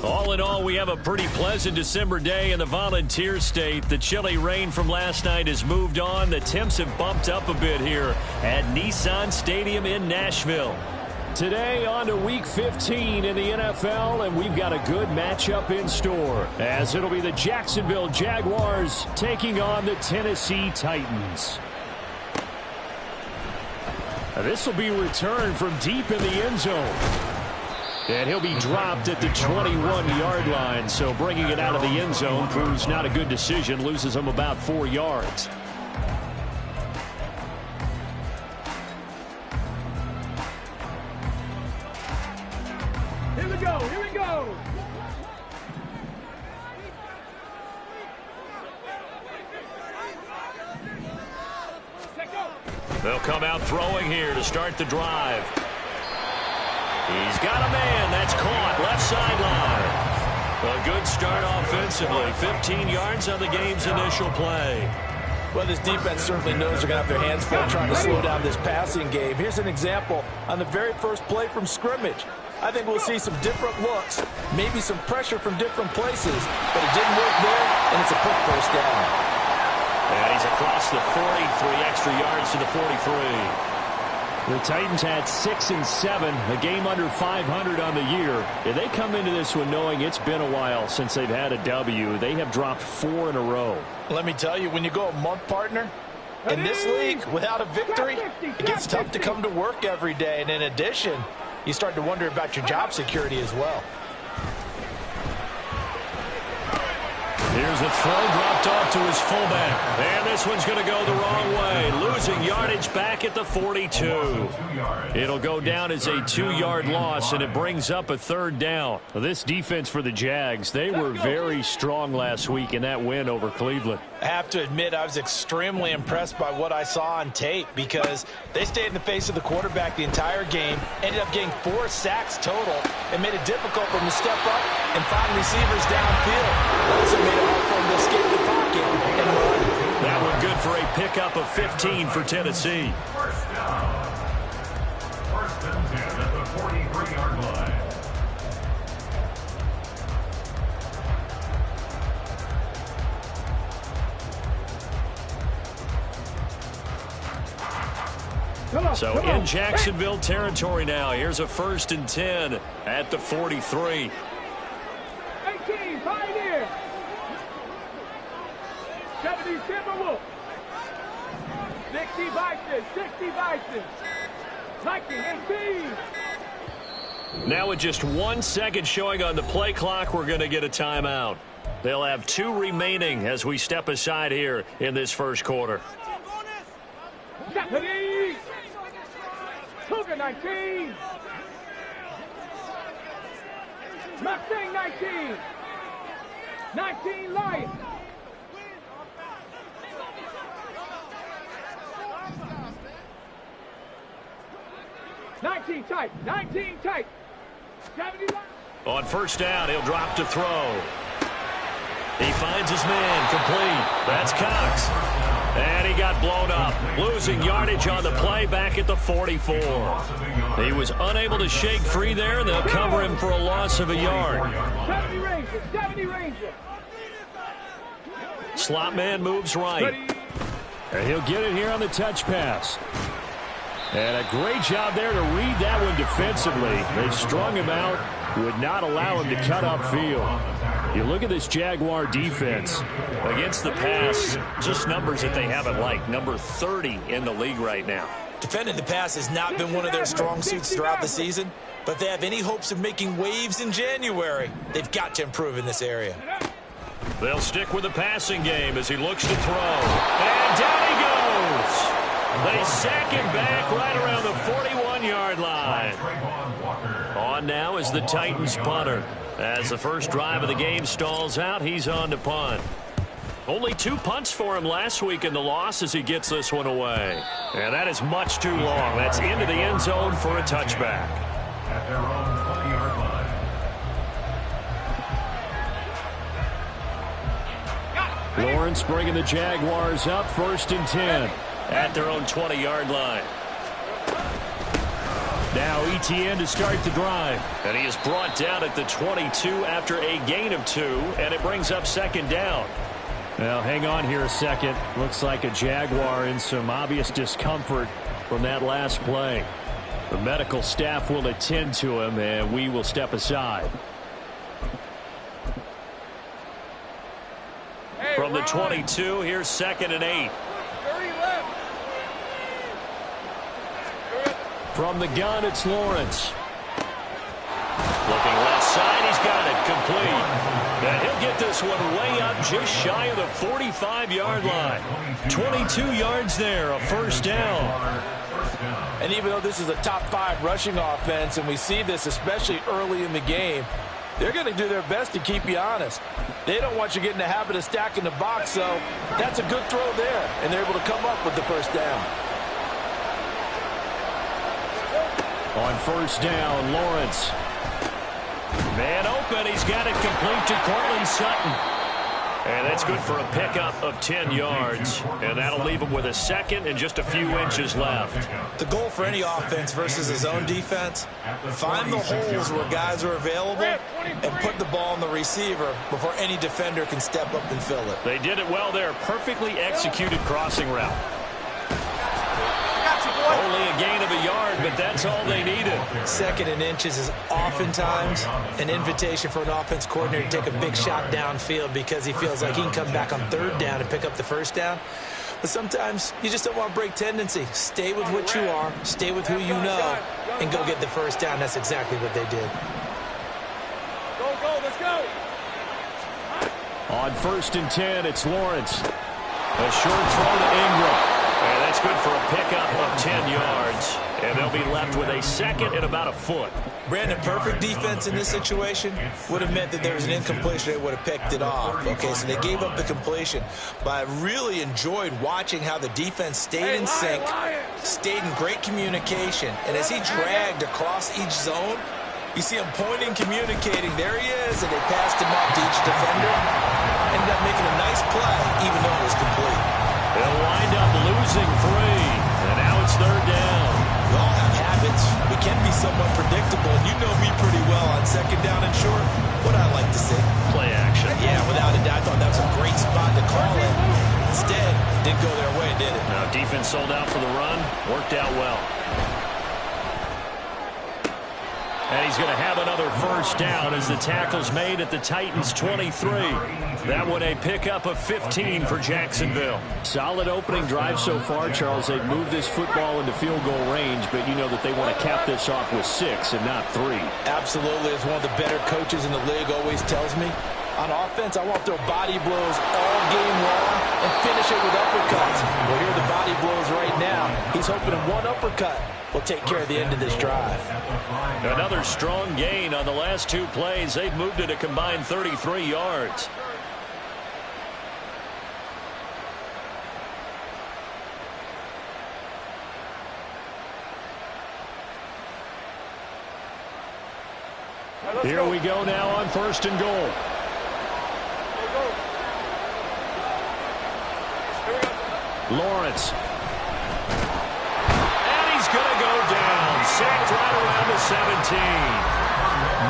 All in all, we have a pretty pleasant December day in the Volunteer State. The chilly rain from last night has moved on. The temps have bumped up a bit here at Nissan Stadium in Nashville. Today on to Week 15 in the NFL, and we've got a good matchup in store, as it'll be the Jacksonville Jaguars taking on the Tennessee Titans. This will be returned from deep in the end zone. And he'll be dropped at the 21-yard line, so bringing it out of the end zone proves not a good decision, loses him about 4 yards. Here we go, here we go! They'll come out throwing here to start the drive. He's got a man. That's caught. Left sideline. A good start offensively. 15 yards on the game's initial play. Well, this defense certainly knows they're going to have their hands full trying to slow down this passing game. Here's an example on the very first play from scrimmage. I think we'll see some different looks, maybe some pressure from different places, but it didn't work there, and it's a quick first down. And he's across the 43 extra yards to the 43. The Titans had 6 and 7, a game under 500 on the year. And they come into this one knowing it's been a while since they've had a W. They have dropped 4 in a row. Let me tell you, when you go a month, partner, in this league, without a victory, it gets tough to come to work every day. And in addition, you start to wonder about your job security as well. Here's a throw dropped off to his fullback. And this one's going to go the wrong way. Losing yardage back at the 42. It'll go down as a 2-yard loss, and it brings up a third down. This defense for the Jags, they were very strong last week in that win over Cleveland. I have to admit, I was extremely impressed by what I saw on tape because they stayed in the face of the quarterback the entire game, ended up getting 4 sacks total, and made it difficult for them to step up and find receivers downfield. It also made it hard for them to escape the pocket and run. That one good for a pickup of 15 for Tennessee. First down. First and 10 at the 43-yard line. So in Jacksonville territory now. Here's a 1st and 10 at the 43. 18, Pioneer. 70, Timberwolves. 60, Bison. 60, Bison. 19, 18. Now with just 1 second showing on the play clock, we're going to get a timeout. They'll have 2 remaining as we step aside here in this first quarter. Japanese. Cougar 19. Mustang 19. 19 Lions. Tight. 19 tight. 71. On first down, he'll drop to throw. He finds his man complete. That's Cox. And he got blown up. Losing yardage on the play back at the 44. He was unable to shake free there. They'll cover him for a loss of a yard. 70 Ranger. 70 Ranger. Slot man moves right. And he'll get it here on the touch pass. And a great job there to read that one defensively. They strung him out, would not allow him to cut upfield. You look at this Jaguar defense. Against the pass, just numbers that they haven't liked. Number 30 in the league right now. Defending the pass has not been one of their strong suits throughout the season, but if they have any hopes of making waves in January, they've got to improve in this area. They'll stick with the passing game as he looks to throw. And down he goes. They sack him back right around the 41-yard line. On now is the Titans punter. As the first drive of the game stalls out, he's on to punt. Only 2 punts for him last week in the loss as he gets this one away. And that is much too long. That's into the end zone for a touchback. At their own 20-yard line. Lawrence bringing the Jaguars up 1st and 10 at their own 20-yard line. Now ETN to start the drive. And he is brought down at the 22 after a gain of 2, and it brings up second down. Now, hang on here a second. Looks like a Jaguar in some obvious discomfort from that last play. The medical staff will attend to him, and we will step aside. From the 22, here's 2nd and 8. From the gun, it's Lawrence. Looking left side, he's got it complete. And he'll get this one way up just shy of the 45-yard line. 22 yards there, a first down. And even though this is a top 5 rushing offense, and we see this especially early in the game, they're going to do their best to keep you honest. They don't want you getting the habit of stacking the box, so that's a good throw there, and they're able to come up with the first down. On first down, Lawrence. Man open, he's got it complete to Courtland Sutton. And that's good for a pickup of 10 yards. And that'll leave him with a second and just a few inches left. The goal for any offense versus his own defense, find the holes where guys are available and put the ball on the receiver before any defender can step up and fill it. They did it well there. Perfectly executed crossing route. Only a gain of a yard, but that's all they needed. 2nd and inches is oftentimes an invitation for an offense coordinator to take a big shot downfield because he feels like he can come back on 3rd down and pick up the first down. But sometimes you just don't want to break tendency. Stay with what you are, stay with who you know, and go get the first down. That's exactly what they did. Go, let's go. On 1st and 10, it's Lawrence. A short throw to Ingram. And that's good for a pickup of 10 yards. And they'll be left with a second and about a foot. Brandon, perfect defense in this situation would have meant that there was an incompletion. They would have picked it off. Okay, so they gave up the completion. But I really enjoyed watching how the defense stayed in sync, stayed in great communication. And as he dragged across each zone, you see him pointing, communicating. There he is, and they passed him off to each defender. Ended up making a nice play, even though it was complete. They'll wind up losing 3. And now it's 3rd down. We all have habits. We can be somewhat predictable. You know me pretty well on 2nd down and short. What I like to see. Play action. Yeah, without a doubt. I thought that was a great spot to call it. Instead, didn't go their way, did it? Now, defense sold out for the run. Worked out well. And he's going to have another first down as the tackle's made at the Titans' 23. That one a pickup of 15 for Jacksonville. Solid opening drive so far, Charles. They've moved this football into field goal range, but you know that they want to cap this off with 6 and not 3. Absolutely. As one of the better coaches in the league always tells me, on offense, I want to throw body blows all game long and finish it with uppercuts. Well, here are the body blows right now. He's hoping in one uppercut will take care of the end of this drive. Another strong gain on the last 2 plays. They've moved it a combined 33 yards. Here we go now on 1st and goal. Lawrence. And he's going to go down. Sacked right around the 17.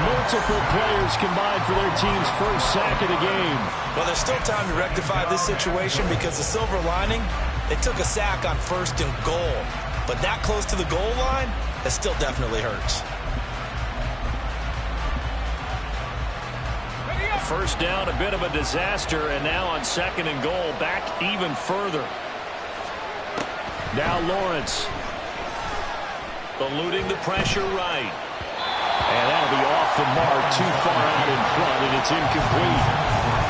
Multiple players combined for their team's first sack of the game. Well, there's still time to rectify this situation because the silver lining, they took a sack on 1st and goal. But that close to the goal line, that still definitely hurts. First down, a bit of a disaster, and now on 2nd and goal, back even further. Now Lawrence. Eluding the pressure right. And that'll be off the mark, too far out in front, and it's incomplete.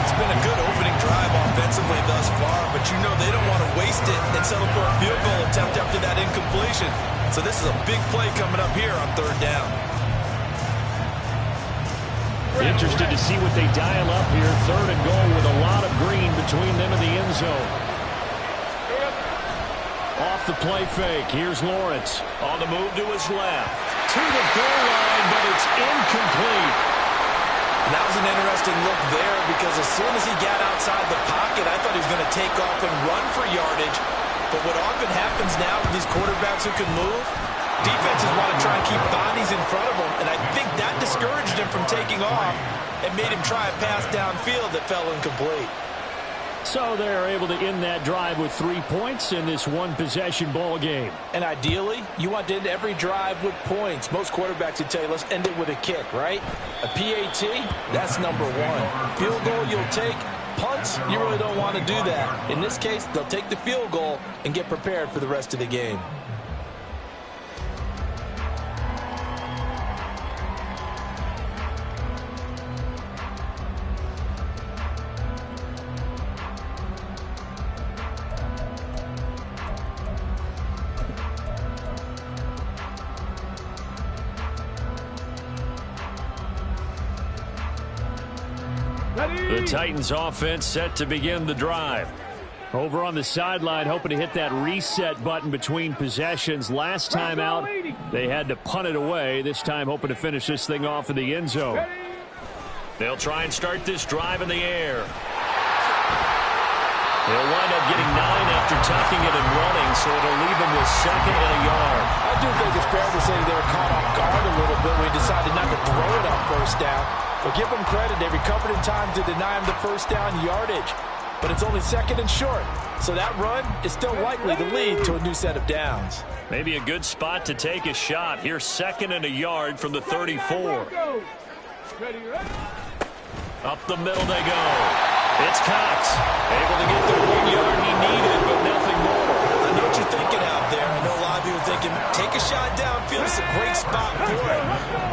It's been a good opening drive offensively thus far, but you know they don't want to waste it and settle for a field goal attempt after that incompletion. So this is a big play coming up here on 3rd down. Interested to see what they dial up here. 3rd and goal with a lot of green between them and the end zone. Off the play fake. Here's Lawrence. On the move to his left. To the goal line, but it's incomplete. And that was an interesting look there because as soon as he got outside the pocket, I thought he was going to take off and run for yardage. But what often happens now with these quarterbacks who can move, Defenses want to try and keep bodies in front of them, and I think that discouraged him from taking off and made him try a pass downfield that fell incomplete. So they're able to end that drive with 3 points in this one-possession ball game. And ideally, you want to end every drive with points. Most quarterbacks would tell you, let's end it with a kick, right? A PAT, that's number one. Field goal you'll take. Punts, you really don't want to do that. In this case, they'll take the field goal and get prepared for the rest of the game. The Titans offense set to begin the drive. Over on the sideline, hoping to hit that reset button between possessions. Last time out, they had to punt it away. This time, hoping to finish this thing off in the end zone. They'll try and start this drive in the air. They'll wind up getting 9 after tucking it and running, so it'll leave them with 2nd and a yard. I do think it's fair to say they were caught off guard a little bit when we decided not to throw it on first down. But give them credit. They recovered in time to deny him the first down yardage. But it's only 2nd and short. So that run is still likely to lead to a new set of downs. Maybe a good spot to take a shot. Here's 2nd and a yard from the 34. Up the middle they go. It's Cox. Able to get the 1 yard he needed, but nothing more. I know what you're thinking out there. I know a lot of you are thinking, take a shot downfield. It's a great spot for it.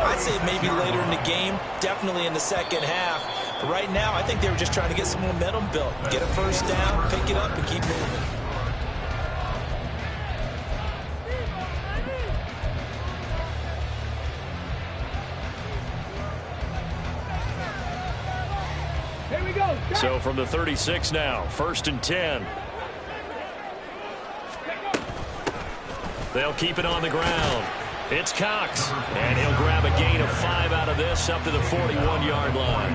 I'd say maybe later in the game, definitely in the second half. But right now, I think they were just trying to get some momentum built. Get a first down, pick it up, and keep moving. Here we go. So from the 36 now, 1st and 10. They'll keep it on the ground. It's Cox, and he'll grab a gain of 5 out of this up to the 41-yard line.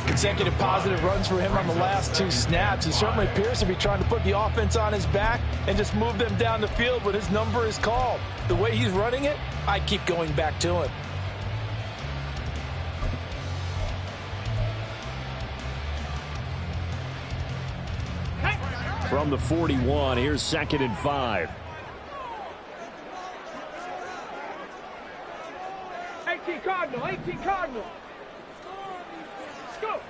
Consecutive positive runs for him on the last 2 snaps. He certainly appears to be trying to put the offense on his back and just move them down the field when his number is called. The way he's running it, I keep going back to him. From the 41, here's 2nd and 5. 18 Cardinal, 18 Cardinal. Let's go.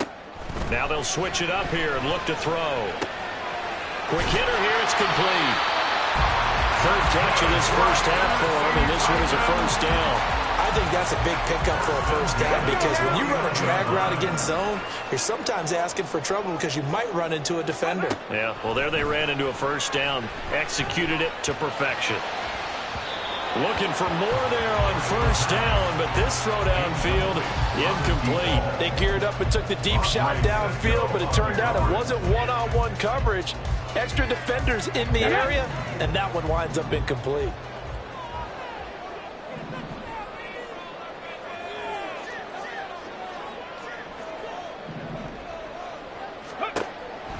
Now they'll switch it up here and look to throw. Quick hitter here, it's complete. 3rd catch of this first half for him, and this one is a first down. I think that's a big pickup for a first down because when you run a drag route against zone, you're sometimes asking for trouble because you might run into a defender. Yeah, well, there they ran into a first down, executed it to perfection. Looking for more there on first down, but this throw downfield, incomplete. They geared up and took the deep shot downfield, but it turned out it wasn't one-on-one coverage. Extra defenders in the area, and that one winds up incomplete.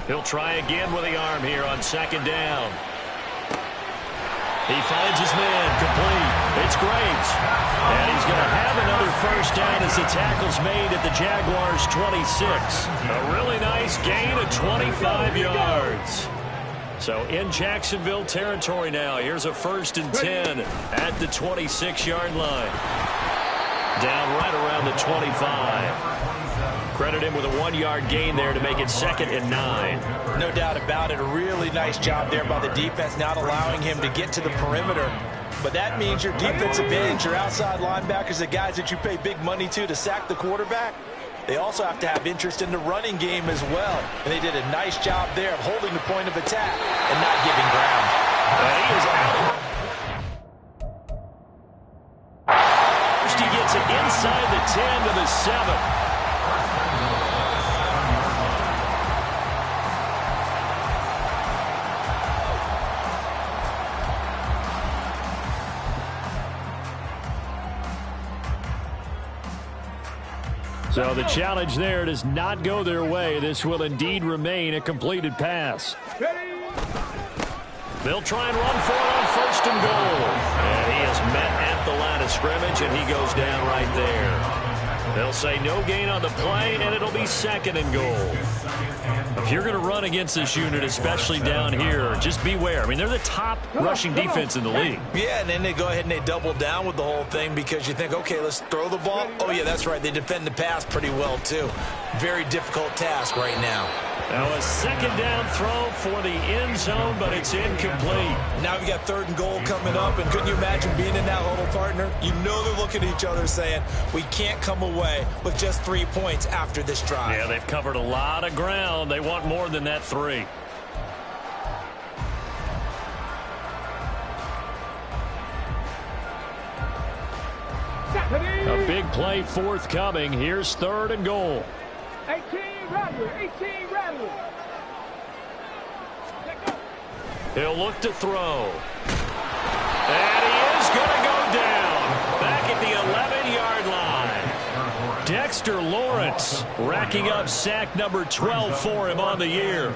He'll try again with the arm here on 2nd down. He finds his man, complete. It's Graves. And he's going to have another first down as the tackle's made at the Jaguars' 26. A really nice gain of 25 yards. So in Jacksonville territory now. Here's a 1st and 10 at the 26-yard line. Down right around the 25. Credit him with a 1-yard gain there to make it 2nd and 9. No doubt about it. A really nice job there by the defense, not allowing him to get to the perimeter. But that means your defensive ends, your outside linebackers, the guys that you pay big money to sack the quarterback, they also have to have interest in the running game as well. And they did a nice job there of holding the point of attack and not giving ground. And he is out. First he gets it inside the 10 to the 7. So the challenge there does not go their way. This will indeed remain a completed pass. They'll try and run for it on 1st and goal. And he scrimmage, and he goes down right there. They'll say no gain on the play, and it'll be 2nd and goal. If you're going to run against this unit, especially down here, just beware. I mean, they're the top rushing defense in the league. Yeah, and then they go ahead and they double down with the whole thing because you think, okay, let's throw the ball. Oh, yeah, that's right. They defend the pass pretty well, too. Very difficult task right now. Now a 2nd down throw for the end zone, but it's incomplete. Now we got 3rd and goal coming up, and couldn't you imagine being in that huddle, partner? You know they're looking at each other saying, we can't come away with just 3 points after this drive. Yeah, they've covered a lot of ground. They want more than that 3. A big play forthcoming. Here's 3rd and goal. 18 Rattler, 18 Rattler. He'll look to throw. And he is going to go down. Back at the 11-yard line. Dexter Lawrence racking up sack number 12 for him on the year.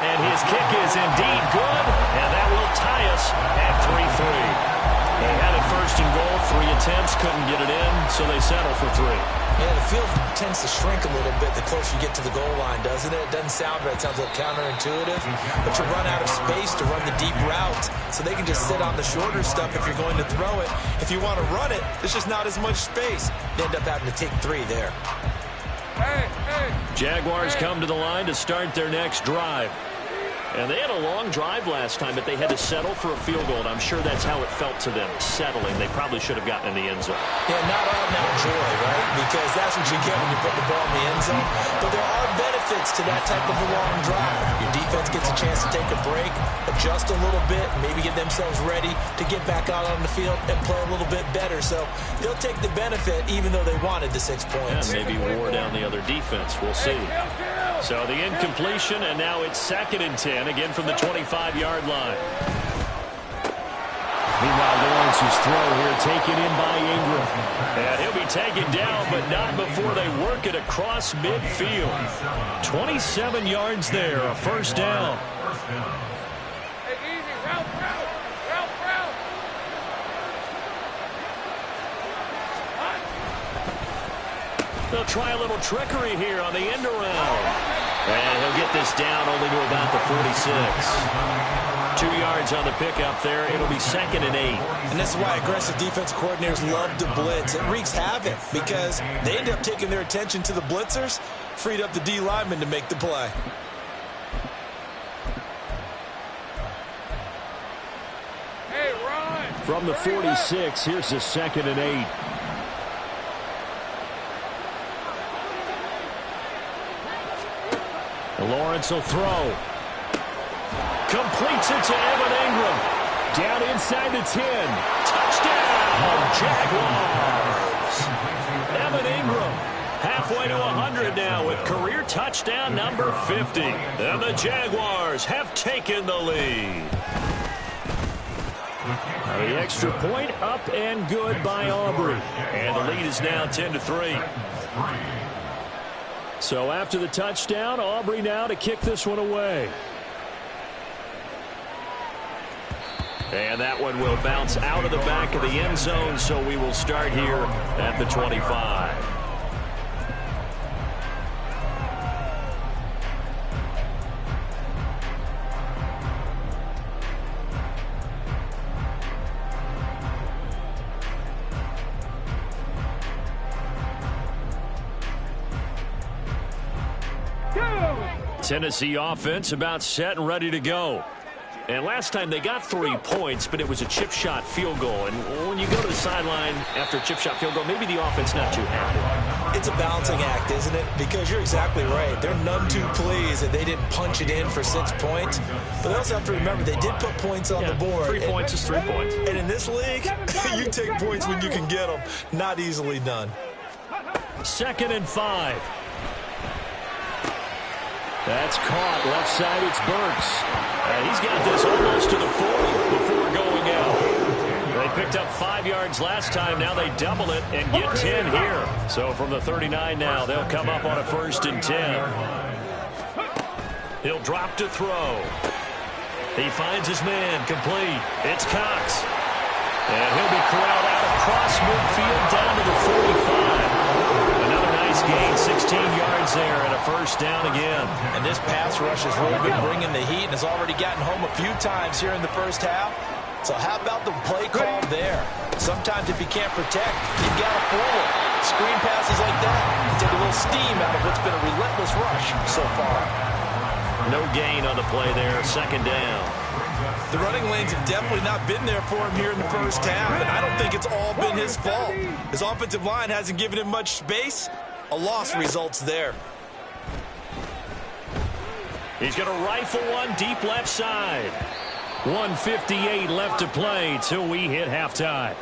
And his kick is indeed good, and that will tie us at 3-3. They had it 1st and goal, 3 attempts, couldn't get it in, so they settle for 3. Yeah, the field tends to shrink a little bit the closer you get to the goal line, doesn't it? It doesn't sound right. It sounds a little counterintuitive. But you run out of space to run the deep route, so they can just sit on the shorter stuff if you're going to throw it. If you want to run it, there's just not as much space. You end up having to take 3 there. Jaguars come to the line to start their next drive. And they had a long drive last time, but they had to settle for a field goal, and I'm sure that's how it felt to them, settling. They probably should have gotten in the end zone. Yeah, not all now joy, right? Because that's what you get when you put the ball in the end zone. But there are benefits to that type of a long drive. Your defense gets a chance to take a break, adjust a little bit, maybe get themselves ready to get back out on the field and play a little bit better. So they'll take the benefit even though they wanted the 6 points. Yeah, maybe wore down the other defense. We'll see. So the incompletion, and now it's 2nd and 10, again from the 25-yard line. Meanwhile, Lawrence's throw here taken in by Ingram. And he'll be taken down, but not before they work it across midfield. 27 yards there, a 1st down. Hey, easy, route. They'll try a little trickery here on the end around. And he'll get this down only to about the 46. 2 yards on the pickup there. It'll be 2nd and 8. And this is why aggressive defensive coordinators love to blitz. It wreaks havoc because they end up taking their attention to the blitzers, freed up the D lineman to make the play. Hey, run. From the 46, here's the 2nd and 8. Lawrence will throw. Completes it to Evan Ingram. Down inside the 10. Touchdown, Jaguars. Evan Ingram halfway to 100 now with career touchdown number 50. And the Jaguars have taken the lead. The extra point up and good by Aubrey. And the lead is now 10-3. So after the touchdown, Aubrey now to kick this one away. And that one will bounce out of the back of the end zone, so we will start here at the 25. Tennessee offense about set and ready to go. And last time they got 3 points, but it was a chip shot field goal. And when you go to the sideline after a chip shot field goal, maybe the offense not too happy. It's a balancing act, isn't it? Because you're exactly right. They're none too pleased that they didn't punch it in for 6 points. But they also have to remember they did put points on the board. 3 points is 3 points. And in this league, you take points when you can get them. Not easily done. 2nd and 5. That's caught. Left side, it's Burks. And he's got this almost to the 40 before going out. They picked up 5 yards last time. Now they double it and get 10 here. So from the 39 now, they'll come up on a 1st and 10. He'll drop to throw. He finds his man, complete. It's Cox. And he'll be corralled out across midfield down to the 45. Another nice gain, 16 yards there, and a 1st down again. And this pass rush has really been bringing the heat and has already gotten home a few times here in the 1st half. So how about the play call there? Sometimes if you can't protect, you've got to fool it. Screen passes like that can take a little steam out of what's been a relentless rush so far. No gain on the play there, 2nd down. The running lanes have definitely not been there for him here in the 1st half, and I don't think it's all been his fault. His offensive line hasn't given him much space. A loss results there. He's going to rifle one deep left side. 1:58 left to play till we hit halftime.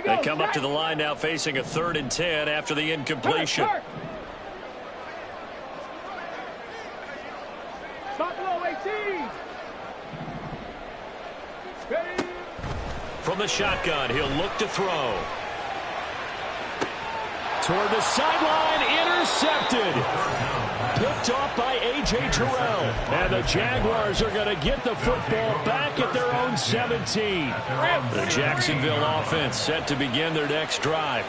They come up to the line now facing a 3rd and 10 after the incompletion. Stop below 18. Ready. From the shotgun, he'll look to throw. Toward the sideline, intercepted. Picked off by A.J. Terrell. And the Jaguars are going to get the football back at their own 17. The Jacksonville offense set to begin their next drive.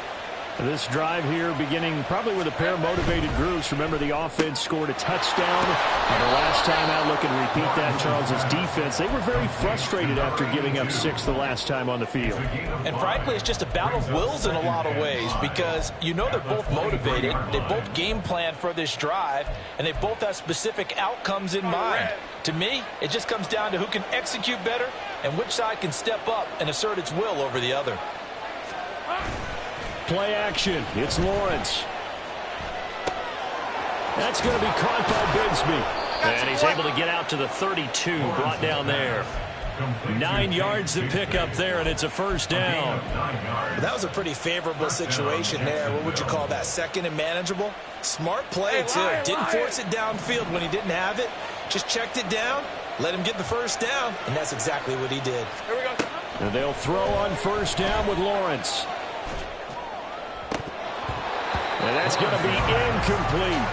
This drive here beginning probably with a pair of motivated groups. Remember, the offense scored a touchdown. And the last time out, look and repeat that, Charles's defense. They were very frustrated after giving up 6 the last time on the field. And frankly, it's just a battle of wills in a lot of ways because you know they're both motivated. They both game plan for this drive, and they both have specific outcomes in mind. To me, it just comes down to who can execute better and which side can step up and assert its will over the other. Play action. It's Lawrence. That's going to be caught by Bigsby. And he's able to get out to the 32, brought down there. 9 yards to pick up there, and it's a 1st down. That was a pretty favorable situation there. What would you call that? 2nd and manageable? Smart play, too. Didn't force it downfield when he didn't have it. Just checked it down, let him get the 1st down, and that's exactly what he did. Here we go. And they'll throw on 1st down with Lawrence. And that's going to be incomplete.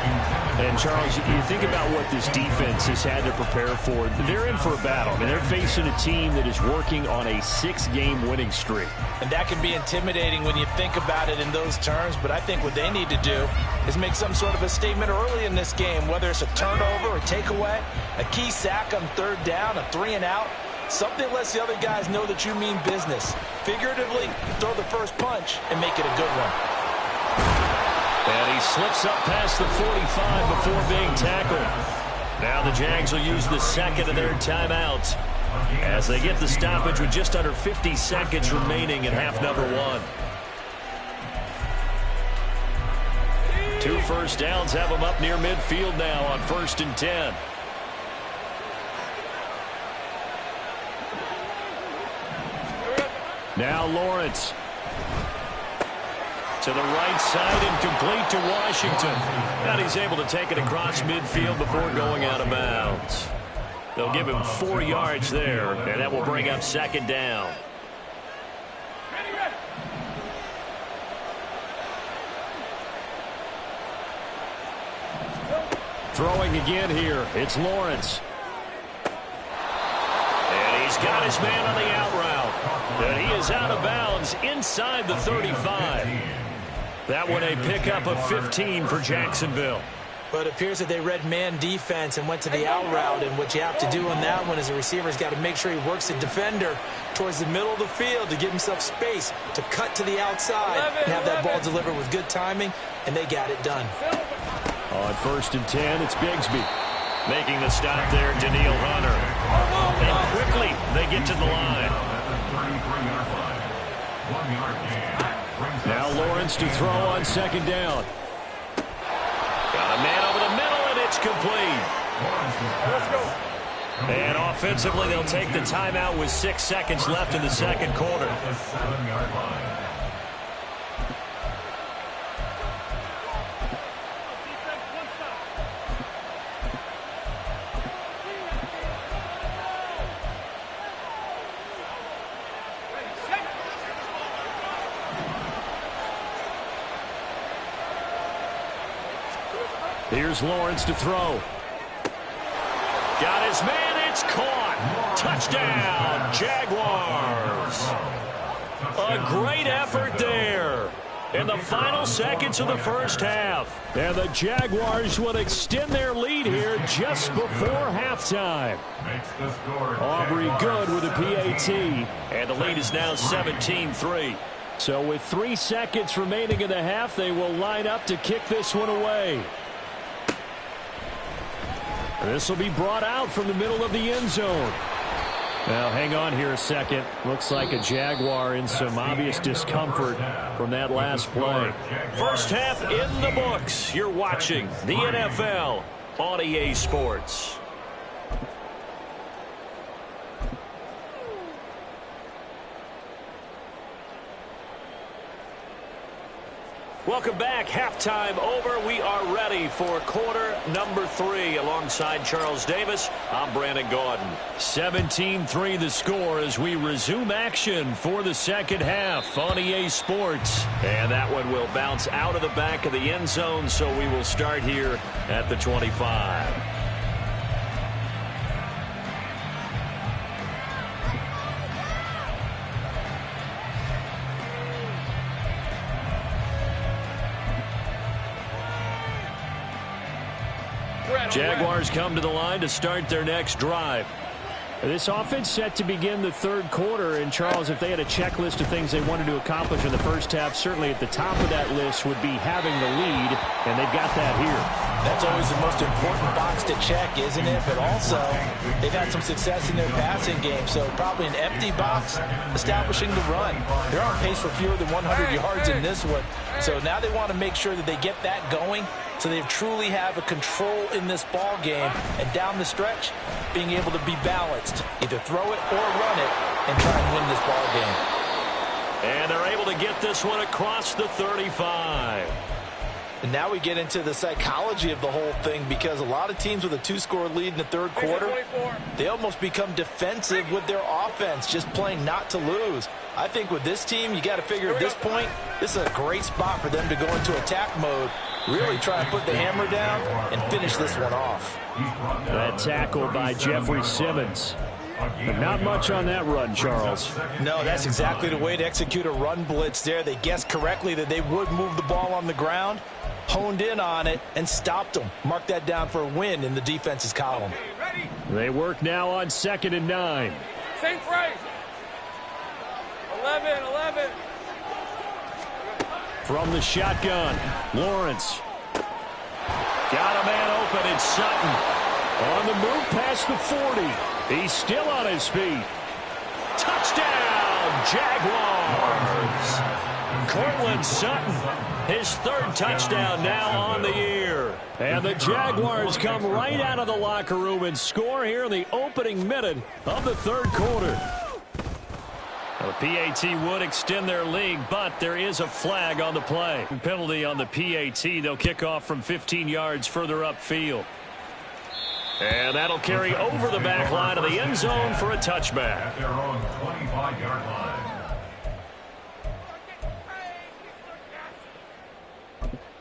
And, Charles, you think about what this defense has had to prepare for. They're in for a battle. I mean, they're facing a team that is working on a 6-game winning streak. And that can be intimidating when you think about it in those terms. But I think what they need to do is make some sort of a statement early in this game, whether it's a turnover, a takeaway, a key sack on 3rd down, a 3-and-out. Something lets the other guys know that you mean business. Figuratively, throw the first punch and make it a good one. And he slips up past the 45 before being tackled. Now the Jags will use the 2nd of their timeouts as they get the stoppage with just under 50 seconds remaining in half number 1. 2 1st downs have them up near midfield now on 1st and 10. Now Lawrence. To the right side and complete to Washington. And he's able to take it across midfield before going out of bounds. They'll give him 4 yards there, and that will bring up 2nd down. Throwing again here. It's Lawrence. And he's got his man on the out route. And he is out of bounds inside the 35. That one a pickup of 15 for Jacksonville. But it appears that they read man defense and went to the out route. And what you have to do on that one is the receiver's got to make sure he works the defender towards the middle of the field to give himself space to cut to the outside and have that ball delivered with good timing, and they got it done. On 1st and 10, it's Bigsby. Making the stop there, Danielle Hunter. And quickly they get to the line. Now Lawrence to throw on 2nd down. Got a man over the middle, and it's complete. Let's go. And offensively, they'll take the timeout with 6 seconds left in the 2nd quarter. Here's Lawrence to throw. Got his man. It's caught. Touchdown, Jaguars. A great effort there in the final seconds of the first half. And the Jaguars will extend their lead here just before halftime. Aubrey Good with a PAT. And the lead is now 17-3. So with 3 seconds remaining in the half, they will line up to kick this one away. This will be brought out from the middle of the end zone. Now, hang on here a second. Looks like a Jaguar in some obvious discomfort from that last play. First half in the books. You're watching the NFL on EA Sports. Welcome back. Halftime over. We are ready for quarter number 3. Alongside Charles Davis, I'm Brandon Gaudin. 17-3 the score as we resume action for the second half on EA Sports. And that one will bounce out of the back of the end zone, so we will start here at the 25. Jaguars come to the line to start their next drive. This offense set to begin the third quarter. And, Charles, if they had a checklist of things they wanted to accomplish in the first half, certainly at the top of that list would be having the lead, and they've got that here. That's always the most important box to check, isn't it? But also, they've had some success in their passing game, so probably an empty box establishing the run. They're on pace for fewer than 100 yards in this one, so now they want to make sure that they get that going so they truly have a control in this ball game, and down the stretch, being able to be balanced. Either throw it or run it and try and win this ball game. And they're able to get this one across the 35. And now we get into the psychology of the whole thing, because a lot of teams with a 2-score lead in the third quarter, they almost become defensive with their offense, just playing not to lose. I think with this team, you got to figure at this point, this is a great spot for them to go into attack mode, really try and put the hammer down and finish this one off. That tackle by Jeffrey Simmons. But not much on that run, Charles. No, that's exactly the way to execute a run blitz there. They guessed correctly that they would move the ball on the ground, honed in on it, and stopped them. Mark that down for a win in the defense's column. They work now on 2nd and 9. Same phrase. 11. From the shotgun, Lawrence. Got a man open, it's Sutton. On the move past the 40. He's still on his feet. Touchdown, Jaguars. Cortland Sutton, his third touchdown now on the year. And the Jaguars come right out of the locker room and score here in the opening minute of the third quarter. The PAT would extend their lead, but there is a flag on the play. Penalty on the PAT. They'll kick off from 15 yards further upfield. And that'll carry over the back line of the end zone for a touchback. At their own 25-yard line.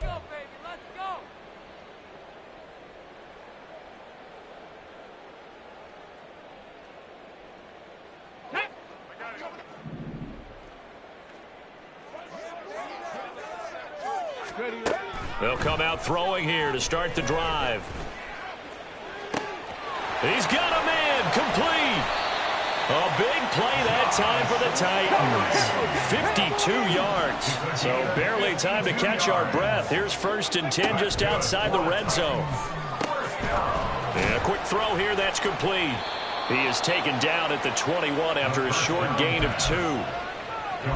Go, baby, let's go. They'll come out throwing here to start the drive. He's got a man, complete. A big play that time for the Titans. 52 yards. So barely time to catch our breath. Here's 1st and 10 just outside the red zone. And a quick throw here, that's complete. He is taken down at the 21 after a short gain of 2.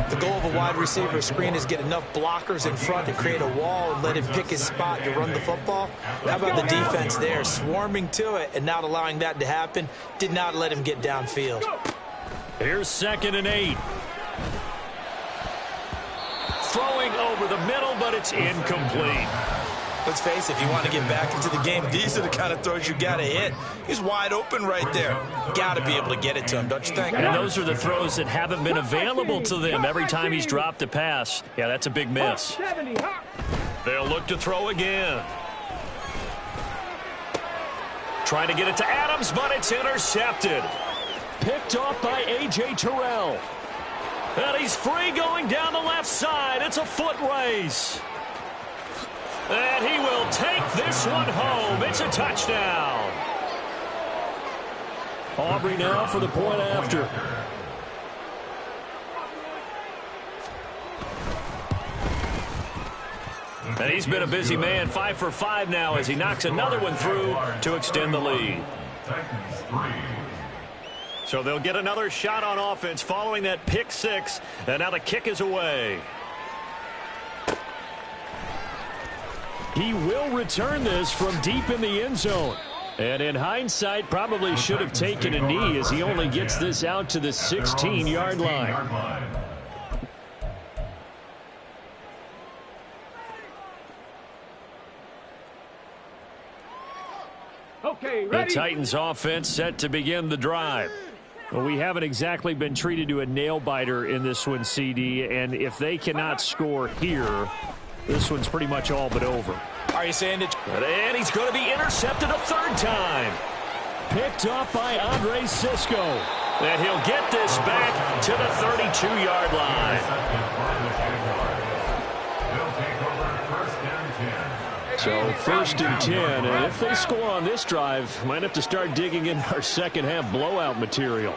The goal of a wide receiver screen is get enough blockers in front to create a wall and let him pick his spot to run the football. How about the defense there, swarming to it and not allowing that to happen? Did not let him get downfield. Here's 2nd and 8. Throwing over the middle, but it's incomplete. Let's face it, if you want to get back into the game, these are the kind of throws you got to hit. He's wide open right there. Got to be able to get it to him, don't you think? And those are the throws that haven't been available to them every time he's dropped a pass. Yeah, that's a big miss. They'll look to throw again. Trying to get it to Adams, but it's intercepted. Picked off by A.J. Terrell. And he's free going down the left side. It's a foot race. And he will take this one home. It's a touchdown. Aubrey now for the point after. And he's been a busy man, 5 for 5 now as he knocks another one through to extend the lead. So they'll get another shot on offense following that pick 6, and now the kick is away. He will return this from deep in the end zone. And in hindsight, probably should have taken a knee as he only gets this out to the 16-yard line. Okay, The ready? Titans offense set to begin the drive. Well, we haven't exactly been treated to a nail-biter in this one, CD, and if they cannot score here, this one's pretty much all but over. Are you saying that? And he's going to be intercepted a third time. Picked off by Andre Sisco. And he'll get this back to the 32-yard line. So first and 10, and if they score on this drive, might have to start digging in our second half blowout material.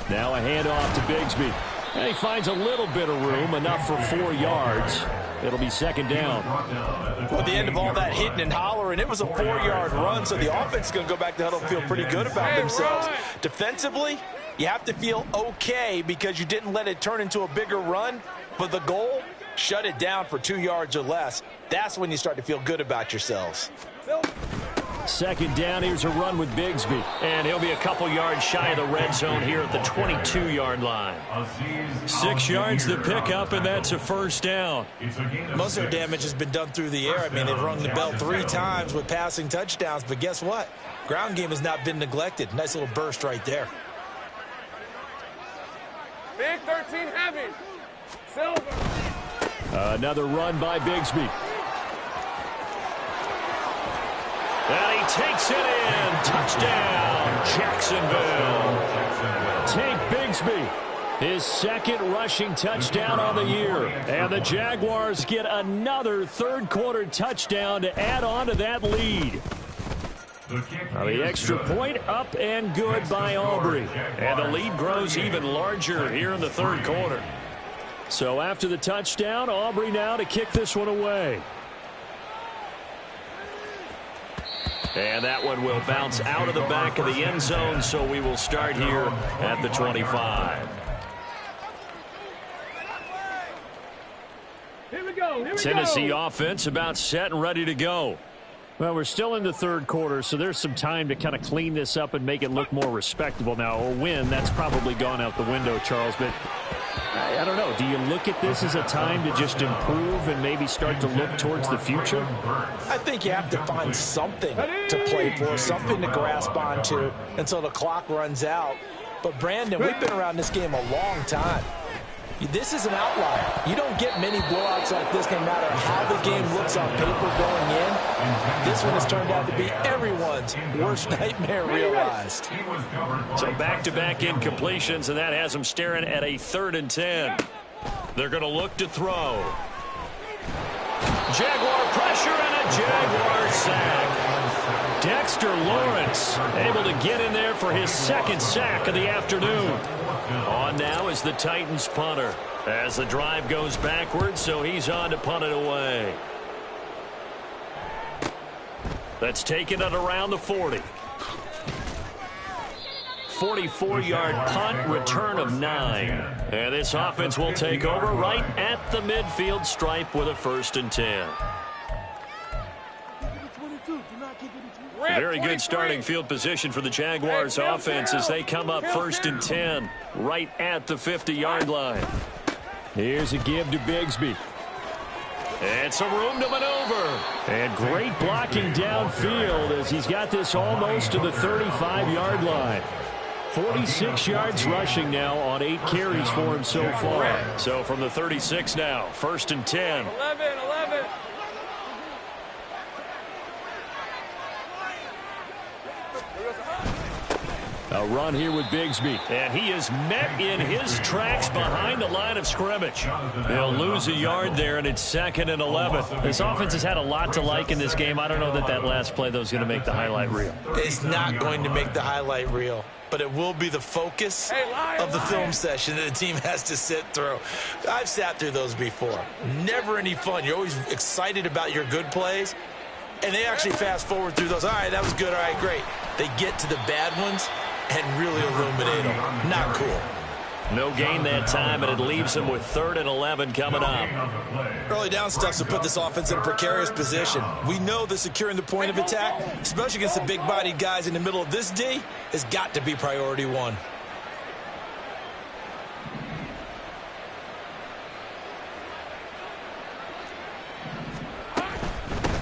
Now a handoff to Bigsby. And he finds a little bit of room, enough for 4 yards. It'll be second down. Well, at the end of all that hitting and hollering, it was a 4-yard run, so the offense is going to go back to huddle and feel pretty good about themselves. Defensively, you have to feel okay because you didn't let it turn into a bigger run, but the goal, shut it down for 2 yards or less. That's when you start to feel good about yourselves. Second down, here's a run with Bigsby. And he'll be a couple yards shy of the red zone here at the 22-yard line. 6 yards to pick up, and that's a first down. Most of their damage has been done through the air. I mean, they've rung the bell 3 times with passing touchdowns, but guess what? Ground game has not been neglected. Nice little burst right there. Big 13 heavy. Silver. Another run by Bigsby. And he takes it in. Touchdown, Jacksonville. Tank Bigsby, his second rushing touchdown on the year. And the Jaguars get another third-quarter touchdown to add on to that lead. The extra point up and good by Aubrey. And the lead grows even larger here in the third quarter. So after the touchdown, Aubrey now to kick this one away. And that one will bounce out of the back of the end zone, so we will start here at the 25. Here we go. Here we Tennessee go. offense about set and ready to go. Well, we're still in the third quarter, so there's some time to kind of clean this up and make it look more respectable. Now, a win, that's probably gone out the window, Charles, but I don't know. Do you look at this as a time to just improve and maybe start to look towards the future? I think you have to find something to play for, something to grasp onto until the clock runs out. But, Brandon, we've been around this game a long time. This is an outlier. You don't get many blowouts like this no matter how the game looks on paper going in. This one has turned out to be everyone's worst nightmare realized. So back-to-back incompletions, and that has them staring at a 3rd and 10. They're going to look to throw. Jaguar pressure and a Jaguar sack. Dexter Lawrence able to get in there for his second sack of the afternoon. On now is the Titans punter as the drive goes backwards, so he's on to punt it away. That's taken at around the 40. 44-yard punt, return of 9. And this offense will take over right at the midfield stripe with a 1st and 10. Very good starting field position for the Jaguars offense as they come up 1st and 10 right at the 50-yard line. Here's a give to Bigsby. And some room to maneuver. And great blocking downfield as he's got this almost to the 35-yard line. 46 yards rushing now on 8 carries for him so far. So from the 36 now, 1st and 10. 11. A run here with Bigsby. And he is met in his tracks behind the line of scrimmage. They'll lose a yard there, and it's 2nd and 11. This offense has had a lot to like in this game. I don't know that last play, though, is going to make the highlight reel. It's not going to make the highlight reel, but it will be the focus of the film session that the team has to sit through. I've sat through those before. Never any fun. You're always excited about your good plays, and they actually fast forward through those. All right, that was good. All right, great. They get to the bad ones and really illuminate them. Not cool. No gain that time, and it leaves them with 3rd and 11 coming up. Early down stuff to put this offense in a precarious position. We know that securing the point of attack, especially against the big-bodied guys in the middle of this D, has got to be priority one.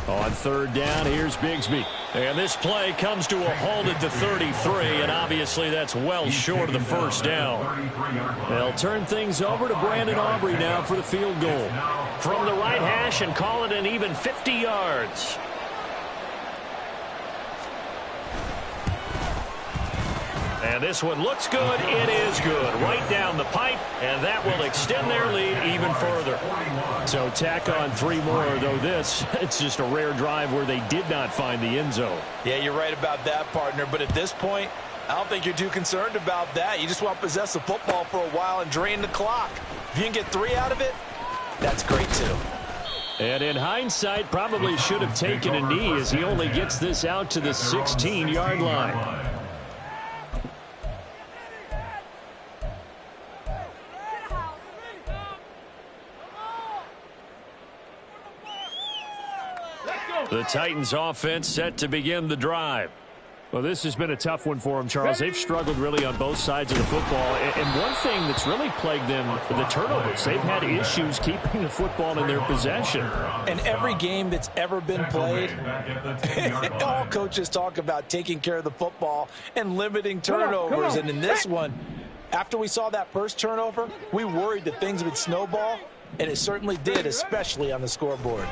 On 3rd down, here's Bigsby. And this play comes to a halt at the 33, and obviously that's well short of the first down. They'll turn things over to Brandon Aubrey now for the field goal. From the right hash and call it an even 50 yards. And this one looks good. It is good. Right down the pipe, and that will extend their lead even further. So tack on 3 more, though this, it's just a rare drive where they did not find the end zone. Yeah, you're right about that, partner. But at this point, I don't think you're too concerned about that. You just want to possess the football for a while and drain the clock. If you can get 3 out of it, that's great, too. And in hindsight, probably should have taken a knee as he only gets this out to the 16-yard line. The Titans offense set to begin the drive. Well, this has been a tough one for them, Charles. They've struggled really on both sides of the football. And one thing that's really plagued them, the turnovers. They've had issues keeping the football in their possession. And every game that's ever been played, all coaches talk about taking care of the football and limiting turnovers. And in this one, after we saw that first turnover, we worried that things would snowball, and it certainly did, especially on the scoreboard.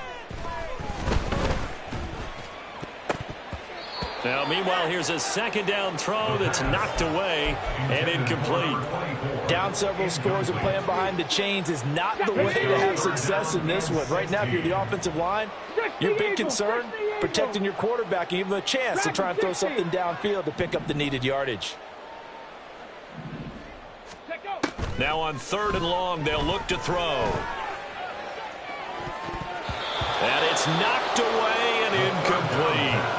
Now, meanwhile, here's a 2nd down throw that's knocked away and incomplete. Down several scores and playing behind the chains is not the way to have success in this one. Right now, if you're the offensive line, your big concern, protecting your quarterback and give him a chance to try and throw something downfield to pick up the needed yardage. Now on 3rd and long, they'll look to throw. And it's knocked away and incomplete.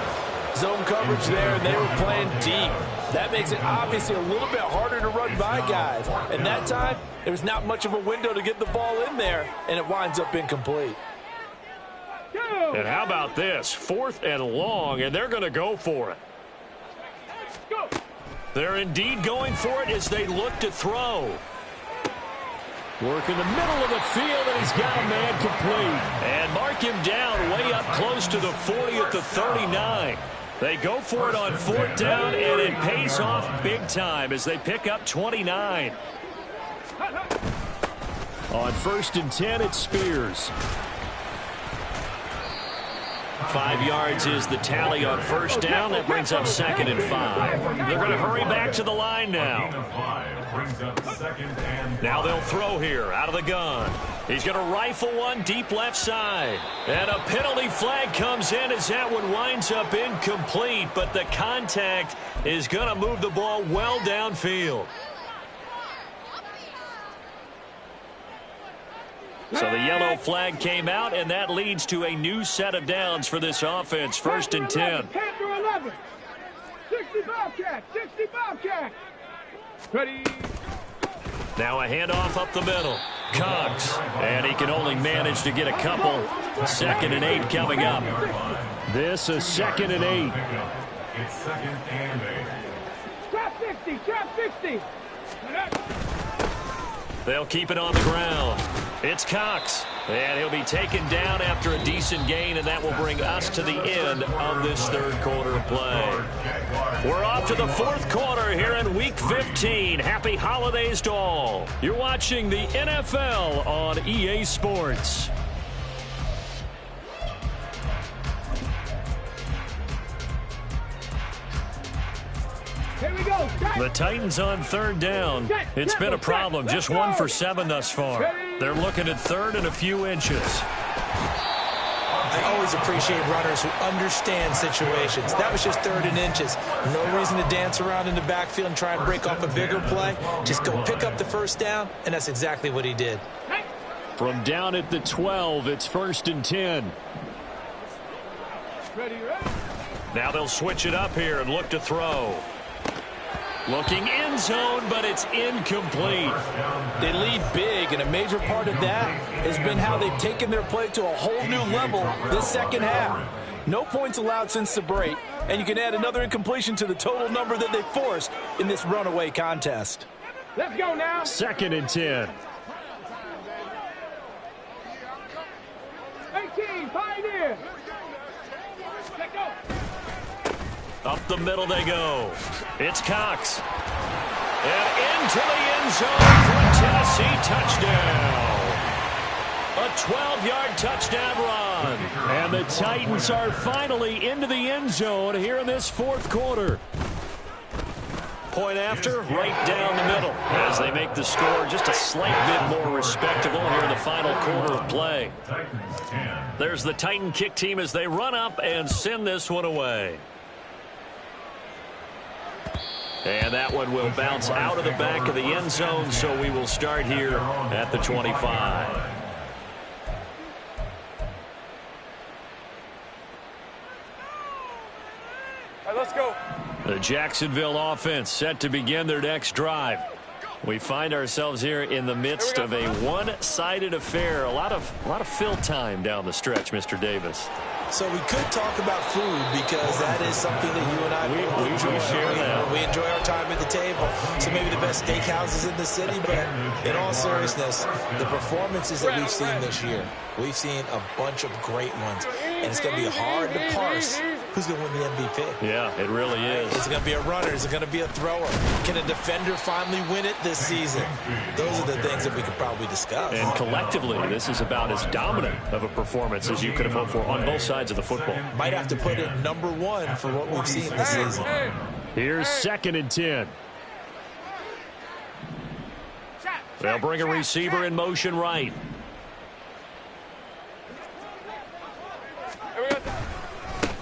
Zone coverage there, and they were playing deep. That makes it obviously a little bit harder to run by guys. And that time, there was not much of a window to get the ball in there, and it winds up incomplete. And how about this? 4th and long, and they're going to go for it. They're indeed going for it as they look to throw. Work in the middle of the field, and he's got a man complete. And mark him down way up close to the 40 at the 39. They go for it on 4th down, and it pays off big time as they pick up 29. On 1st and 10, it's Spears. 5 yards is the tally on 1st down. That brings up 2nd and 5. They're going to hurry back to the line now. Now they'll throw here out of the gun. He's going to rifle one deep left side. And a penalty flag comes in as that one winds up incomplete. But the contact is going to move the ball well downfield. So the yellow flag came out, and that leads to a new set of downs for this offense. 1st and 10. 10 through 11. 60 Bobcat. 60 Bobcat. Ready. Now a handoff up the middle. Cox. And he can only manage to get a couple. 2nd and 8 coming up. This is 2nd and 8. It's 2nd and 8. Trap 60. Trap 60. They'll keep it on the ground. It's Cox. And he'll be taken down after a decent gain, and that will bring us to the end of this 3rd quarter of play. We're off to the 4th quarter here in Week 15. Happy holidays to all. You're watching the NFL on EA Sports. Here we go. The Titans on third down. It's been a problem. Just 1 for 7 thus far. They're looking at third and a few inches. I always appreciate runners who understand situations. That was just third and inches. No reason to dance around in the backfield and try and break off a bigger play. Just go pick up the first down, and that's exactly what he did. From down at the 12, it's 1st and 10. Ready. Now they'll switch it up here and look to throw. Looking end zone, but it's incomplete. They lead big, and a major part of that has been how they've taken their play to a whole new level this second half. No points allowed since the break, and you can add another incompletion to the total number that they forced in this runaway contest. Let's go now. 2nd and 10. 18, Pioneer. Let's go. Up the middle they go. It's Cox. And into the end zone for a Tennessee touchdown. A 12-yard touchdown run. And the Titans are finally into the end zone here in this 4th quarter. Point after, right down the middle, as they make the score just a slight bit more respectable here in the final quarter of play. There's the Titan kick team as they run up and send this one away. And that one will bounce out of the back of the end zone, so we will start here at the 25. All right, let's go. The Jacksonville offense set to begin their next drive. We find ourselves here in the midst of a one-sided affair. A lot of fill time down the stretch, Mr. Davis. So we could talk about food because that is something that you and I enjoy. We share that. We enjoy our time at the table. So maybe the best steakhouses in the city, but in all seriousness, the performances that we've seen this year, we've seen a bunch of great ones. And it's going to be hard to parse who's going to win the MVP. Yeah, it really is. Is it going to be a runner? Is it going to be a thrower? Can a defender finally win it this season? Those are the things that we could probably discuss. And collectively, this is about as dominant of a performance as you could have hoped for on both sides of the football. Might have to put it #1 for what we've seen this season. Here's 2nd and 10. They'll bring a receiver in motion right.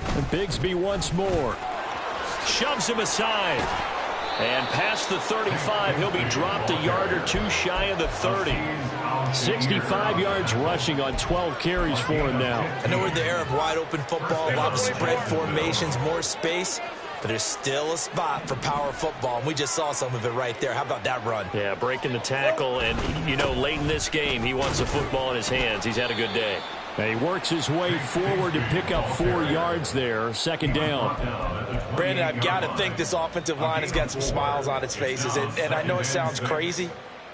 And Bigsby once more. Shoves him aside. And past the 35, he'll be dropped a yard or two shy of the 30. 65 yards rushing on 12 carries for him now. I know we're in the era of wide open football, a lot of spread formations, more space, but there's still a spot for power football, and we just saw some of it right there. How about that run? Yeah, breaking the tackle, and, you know, late in this game, he wants the football in his hands. He's had a good day. He works his way forward to pick up 4 yards there. 2nd down. Brandon, I've got to think this offensive line has got some smiles on its faces, and I know it sounds crazy,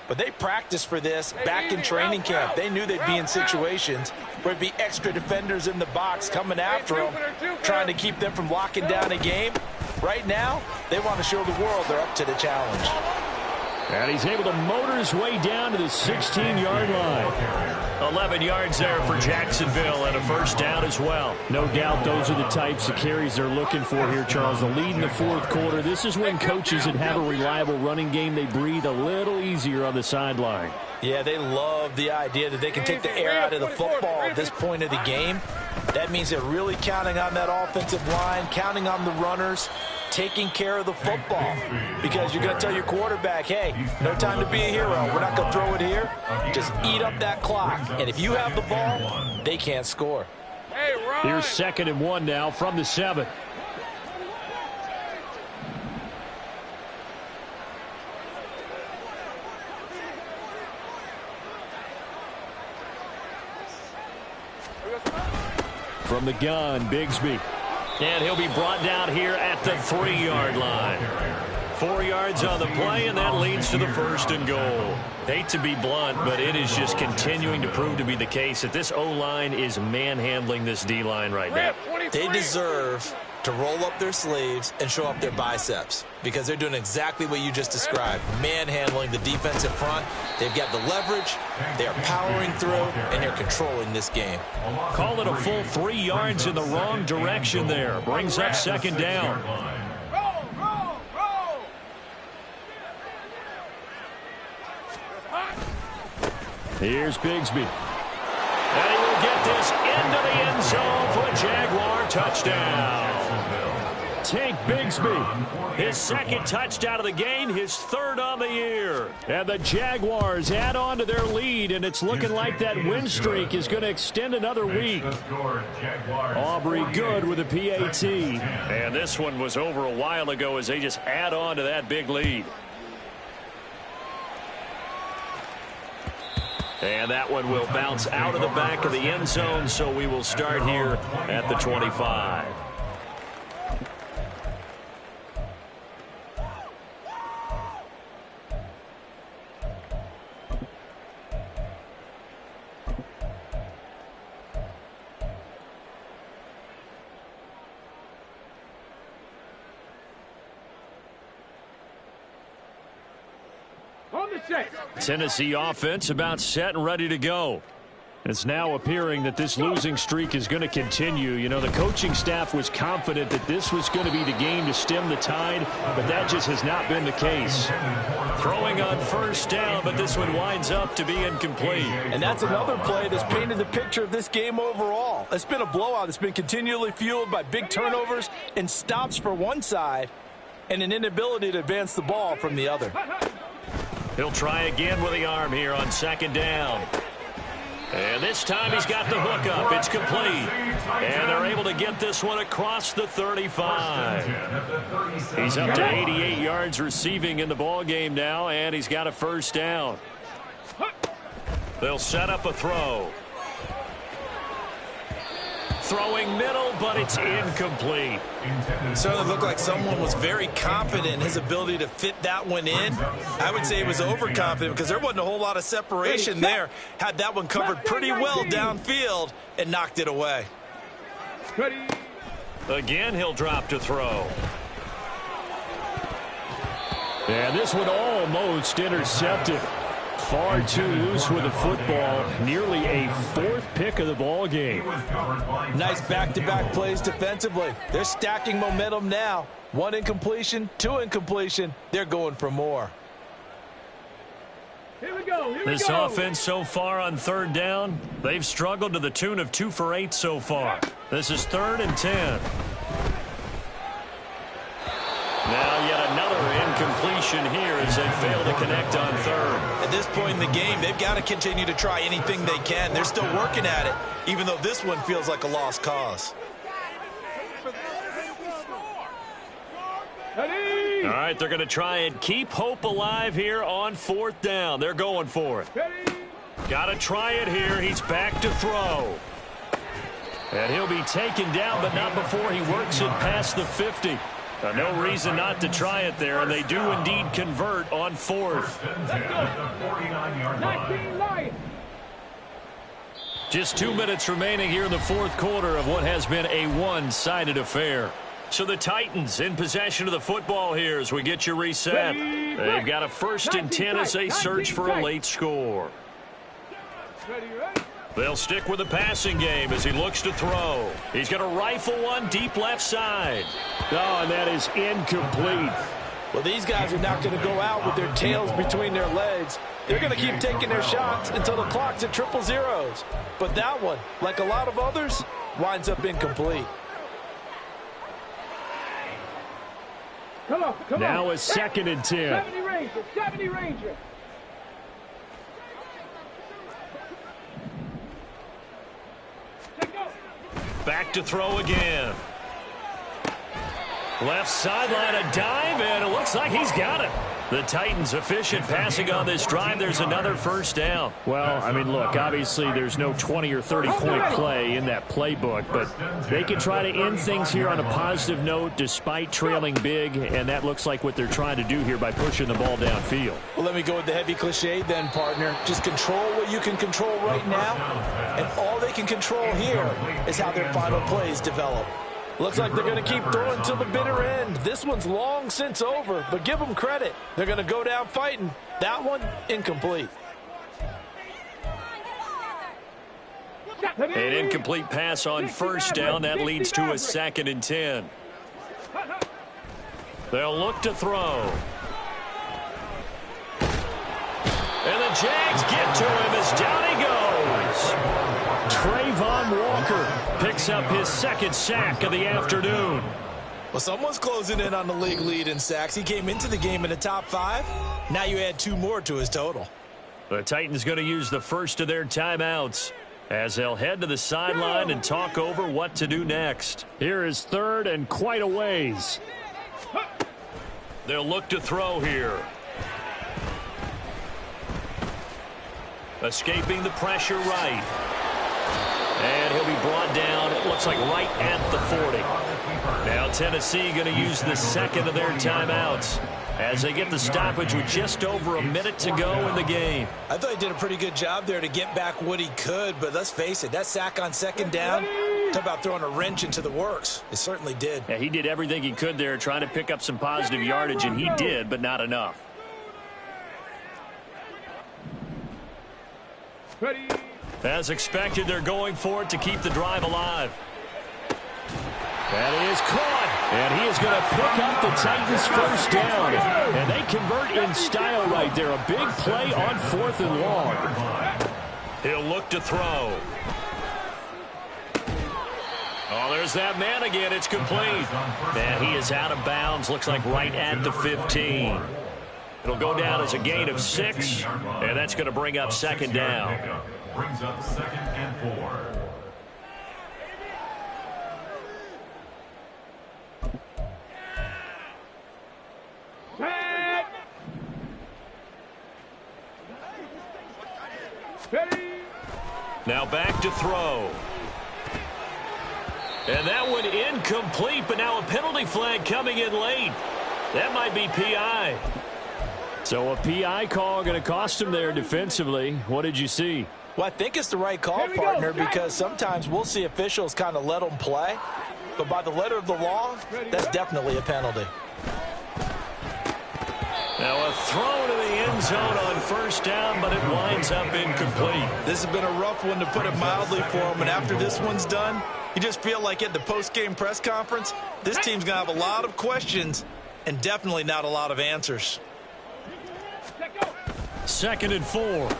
but they practiced for this back in training camp. They knew they'd be in situations where it'd be extra defenders in the box coming after them, trying to keep them from locking down a game. Right now, they want to show the world they're up to the challenge. And he's able to motor his way down to the 16-yard line. 11 yards there for Jacksonville and a first down as well. No doubt those are the types of carries they're looking for here, Charles. The lead in the 4th quarter. This is when coaches that have a reliable running game, they breathe a little easier on the sideline. Yeah, they love the idea that they can take the air out of the football at this point of the game. That means they're really counting on that offensive line, counting on the runners, taking care of the football. Because you're going to tell your quarterback, hey, no time to be a hero. We're not going to throw it here. Just eat up that clock. And if you have the ball, they can't score. Here's 2nd and 1 now from the 7. From the gun, Bigsby. And he'll be brought down here at the 3-yard line. 4 yards on the play, and that leads to the 1st and goal. Hate to be blunt, but it is just continuing to prove to be the case that this O-line is manhandling this D-line right now. They deserve to roll up their sleeves and show up their biceps because they're doing exactly what you just described, manhandling the defensive front. They've got the leverage, they are powering through, and they're controlling this game. Call it a full 3 yards in the wrong direction there. Brings up 2nd down. Here's Bigsby. And he will get this into the end zone for a Jaguar touchdown. Take Bigsby. His second touchdown of the game, his third on the year. And the Jaguars add on to their lead, and it's looking like that win streak is going to extend another week. Aubrey Good with a PAT. And this one was over a while ago as they just add on to that big lead. And that one will bounce out of the back of the end zone, so we will start here at the 25. Tennessee offense about set and ready to go. It's now appearing that this losing streak is going to continue. You know, the coaching staff was confident that this was going to be the game to stem the tide, but that just has not been the case. Throwing on first down, but this one winds up to be incomplete. And that's another play that's painted the picture of this game overall. It's been a blowout. It's been continually fueled by big turnovers and stops for one side and an inability to advance the ball from the other. He'll try again with the arm here on second down. And this time he's got the hook up. It's complete. And they're able to get this one across the 35. He's up to 88 yards receiving in the ball game now, and he's got a first down. They'll set up a throw. Throwing middle, but it's incomplete. Certainly looked like someone was very confident in his ability to fit that one in. I would say he was overconfident because there wasn't a whole lot of separation there. Had that one covered pretty well downfield and knocked it away. Again, he'll drop to throw. And this one almost intercepted. Far too loose with the football. Nearly a fourth pick of the ball game. Nice back-to-back plays defensively. They're stacking momentum now. One incompletion, two incompletion. They're going for more. Here we go. This offense so far on third down, they've struggled to the tune of 2 for 8 so far. This is 3rd and 10. Now yet another incompletion here as they fail to connect on third. At this point in the game, they've got to continue to try anything they can. They're still working at it, even though this one feels like a lost cause. All right, they're going to try and keep hope alive here on 4th down. They're going for it. Got to try it here. He's back to throw. And he'll be taken down, but not before he works it past the 50. No reason not to try it there, and they do indeed convert on 4th. Just 2 minutes remaining here in the 4th quarter of what has been a one-sided affair. So the Titans in possession of the football here as we get you reset. They've got a 1st and 10 as they search for a late score. They'll stick with the passing game as he looks to throw. He's going to rifle one deep left side. Oh, and that is incomplete. Well, these guys are not going to go out with their tails between their legs. They're going to keep taking their shots until the clock's at 000. But that one, like a lot of others, winds up incomplete. Come on. Now a 2nd and 10. 70 Ranger. Back to throw again. Left sideline, a dive, and it looks like he's got it. The Titans efficient passing on this drive. There's another 1st down. Well, I mean, look, obviously there's no 20 or 30-point play in that playbook, but they can try to end things here on a positive note despite trailing big, and that looks like what they're trying to do here by pushing the ball downfield. Well, let me go with the heavy cliche then, partner. Just control what you can control right now, and all they can control here is how their final plays develop. Looks like they're going to keep throwing till the bitter end. This one's long since over, but give them credit. They're going to go down fighting. That one, incomplete. An incomplete pass on 1st down. That leads to a 2nd and 10. They'll look to throw. And the Jags get to him as down he goes. Trayvon Walker picks up his second sack of the afternoon. Well, someone's closing in on the league lead in sacks. He came into the game in the top 5. Now you add 2 more to his total. The Titans going to use the first of their timeouts as they'll head to the sideline and talk over what to do next. Here is third and quite a ways. They'll look to throw here. Escaping the pressure right. And he'll be brought down, it looks like right at the 40. Now Tennessee going to use the second of their timeouts as they get the stoppage with just over a minute to go in the game. I thought he did a pretty good job there to get back what he could, but let's face it, that sack on second down, talk about throwing a wrench into the works. It certainly did. Yeah, he did everything he could there trying to pick up some positive yardage, and he did, but not enough. Ready. As expected, they're going for it to keep the drive alive. That is caught, and he is going to pick up the Titans' first down. And they convert in style right there. A big play on 4th and long. He'll look to throw. Oh, there's that man again. It's complete. And he is out of bounds. Looks like right at the 15. It'll go down as a gain of 6, and that's going to bring up second down. Brings up 2nd and 4. Set. Ready. Now back to throw. And that one incomplete, but now a penalty flag coming in late. That might be PI. So a PI call going to cost him there defensively. What did you see? Well, I think it's the right call, partner, because sometimes we'll see officials kind of let them play. But by the letter of the law, that's definitely a penalty. Now a throw to the end zone on first down, but it winds up incomplete. This has been a rough one, to put it mildly, for him. And after this one's done, you just feel like at the post-game press conference, this team's going to have a lot of questions and definitely not a lot of answers. 2nd and 4. And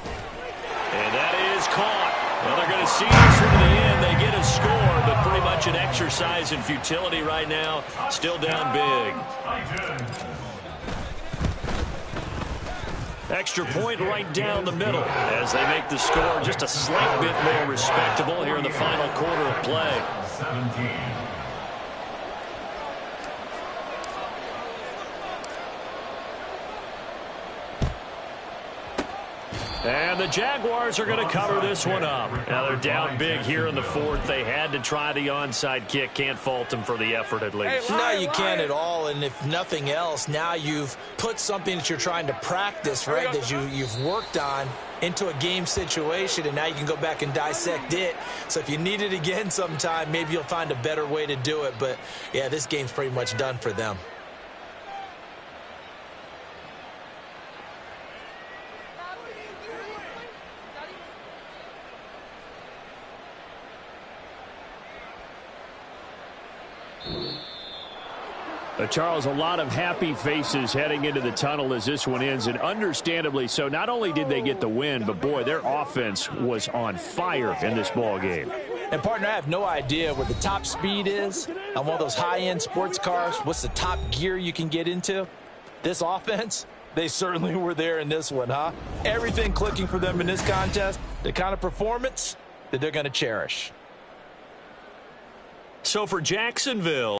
that is caught. Well, they're going to see this one to the end. They get a score, but pretty much an exercise in futility right now. Still down big. Extra point right down the middle as they make the score just a slight bit more respectable here in the final quarter of play. 17. And the Jaguars are going to cover this one up. Now they're down big here in the 4th. They had to try the onside kick. Can't fault them for the effort at least. No, you can't at all. And if nothing else, now you've put something that you're trying to practice, right, that you've worked on into a game situation, and now you can go back and dissect it. So if you need it again sometime, maybe you'll find a better way to do it. But, yeah, this game's pretty much done for them. Charles, a lot of happy faces heading into the tunnel as this one ends, and understandably so. Not only did they get the win, but, boy, their offense was on fire in this ball game. And, partner, I have no idea what the top speed is on one of those high-end sports cars. What's the top gear you can get into? This offense, they certainly were there in this one, huh? Everything clicking for them in this contest, the kind of performance that they're going to cherish. So for Jacksonville,